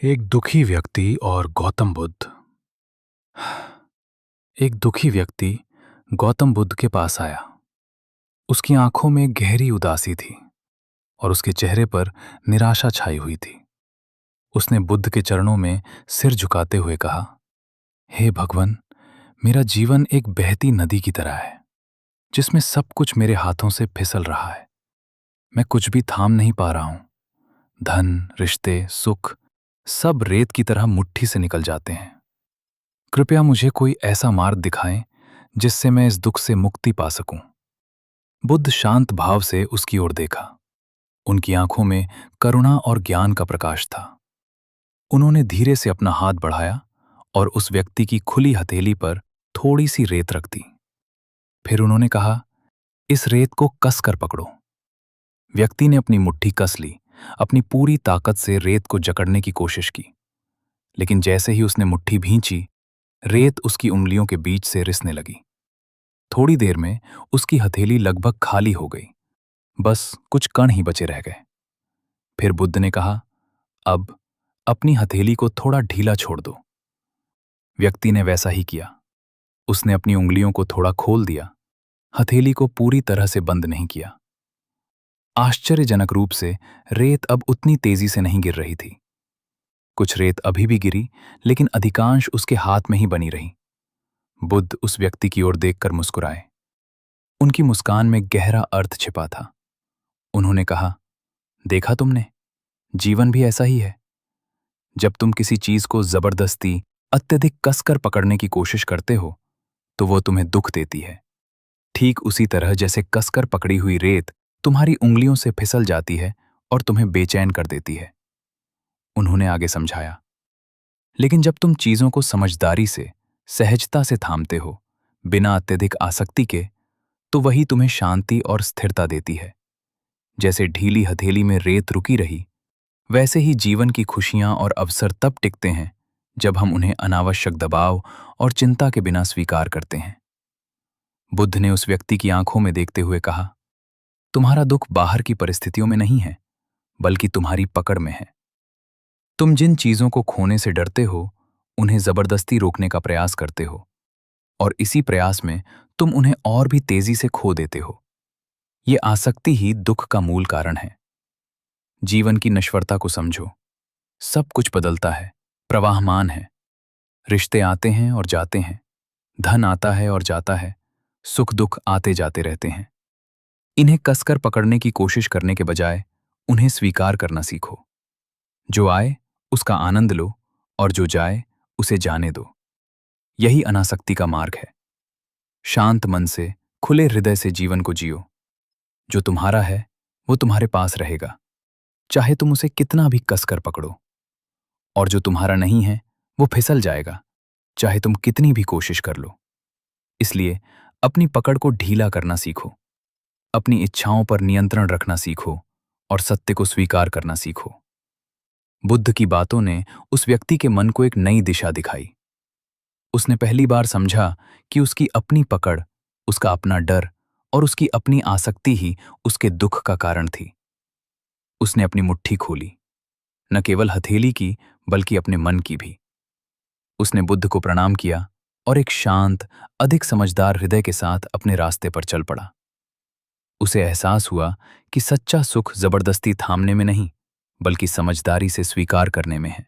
एक दुखी व्यक्ति और गौतम बुद्ध। एक दुखी व्यक्ति गौतम बुद्ध के पास आया। उसकी आंखों में गहरी उदासी थी और उसके चेहरे पर निराशा छाई हुई थी। उसने बुद्ध के चरणों में सिर झुकाते हुए कहा, हे भगवान, मेरा जीवन एक बहती नदी की तरह है जिसमें सब कुछ मेरे हाथों से फिसल रहा है। मैं कुछ भी थाम नहीं पा रहा हूं। धन, रिश्ते, सुख सब रेत की तरह मुट्ठी से निकल जाते हैं। कृपया मुझे कोई ऐसा मार्ग दिखाएं जिससे मैं इस दुख से मुक्ति पा सकूं। बुद्ध शांत भाव से उसकी ओर देखा। उनकी आंखों में करुणा और ज्ञान का प्रकाश था। उन्होंने धीरे से अपना हाथ बढ़ाया और उस व्यक्ति की खुली हथेली पर थोड़ी सी रेत रख दी। फिर उन्होंने कहा, इस रेत को कस कर पकड़ो। व्यक्ति ने अपनी मुट्ठी कस ली। अपनी पूरी ताकत से रेत को जकड़ने की कोशिश की, लेकिन जैसे ही उसने मुट्ठी भींची, रेत उसकी उंगलियों के बीच से रिसने लगी। थोड़ी देर में उसकी हथेली लगभग खाली हो गई। बस कुछ कण ही बचे रह गए। फिर बुद्ध ने कहा, अब अपनी हथेली को थोड़ा ढीला छोड़ दो। व्यक्ति ने वैसा ही किया। उसने अपनी उंगलियों को थोड़ा खोल दिया, हथेली को पूरी तरह से बंद नहीं किया। आश्चर्यजनक रूप से रेत अब उतनी तेजी से नहीं गिर रही थी। कुछ रेत अभी भी गिरी, लेकिन अधिकांश उसके हाथ में ही बनी रही। बुद्ध उस व्यक्ति की ओर देखकर मुस्कुराए। उनकी मुस्कान में गहरा अर्थ छिपा था। उन्होंने कहा, देखा तुमने, जीवन भी ऐसा ही है। जब तुम किसी चीज को जबरदस्ती अत्यधिक कसकर पकड़ने की कोशिश करते हो तो वो तुम्हें दुख देती है। ठीक उसी तरह जैसे कसकर पकड़ी हुई रेत तुम्हारी उंगलियों से फिसल जाती है और तुम्हें बेचैन कर देती है। उन्होंने आगे समझाया, लेकिन जब तुम चीजों को समझदारी से, सहजता से थामते हो, बिना अत्यधिक आसक्ति के, तो वही तुम्हें शांति और स्थिरता देती है। जैसे ढीली हथेली में रेत रुकी रही, वैसे ही जीवन की खुशियां और अवसर तब टिकते हैं जब हम उन्हें अनावश्यक दबाव और चिंता के बिना स्वीकार करते हैं। बुद्ध ने उस व्यक्ति की आंखों में देखते हुए कहा, तुम्हारा दुख बाहर की परिस्थितियों में नहीं है, बल्कि तुम्हारी पकड़ में है। तुम जिन चीजों को खोने से डरते हो, उन्हें जबरदस्ती रोकने का प्रयास करते हो, और इसी प्रयास में तुम उन्हें और भी तेजी से खो देते हो। ये आसक्ति ही दुख का मूल कारण है। जीवन की नश्वरता को समझो। सब कुछ बदलता है, प्रवाहमान है। रिश्ते आते हैं और जाते हैं, धन आता है और जाता है, सुख दुख आते जाते रहते हैं। इन्हें कसकर पकड़ने की कोशिश करने के बजाय उन्हें स्वीकार करना सीखो। जो आए उसका आनंद लो और जो जाए उसे जाने दो। यही अनासक्ति का मार्ग है। शांत मन से, खुले हृदय से जीवन को जियो। जो तुम्हारा है वो तुम्हारे पास रहेगा, चाहे तुम उसे कितना भी कसकर पकड़ो, और जो तुम्हारा नहीं है वो फिसल जाएगा, चाहे तुम कितनी भी कोशिश कर लो। इसलिए अपनी पकड़ को ढीला करना सीखो, अपनी इच्छाओं पर नियंत्रण रखना सीखो और सत्य को स्वीकार करना सीखो। बुद्ध की बातों ने उस व्यक्ति के मन को एक नई दिशा दिखाई। उसने पहली बार समझा कि उसकी अपनी पकड़, उसका अपना डर और उसकी अपनी आसक्ति ही उसके दुख का कारण थी। उसने अपनी मुट्ठी खोली, न केवल हथेली की बल्कि अपने मन की भी। उसने बुद्ध को प्रणाम किया और एक शांत, अधिक समझदार हृदय के साथ अपने रास्ते पर चल पड़ा। उसे एहसास हुआ कि सच्चा सुख जबरदस्ती थामने में नहीं, बल्कि समझदारी से स्वीकार करने में है।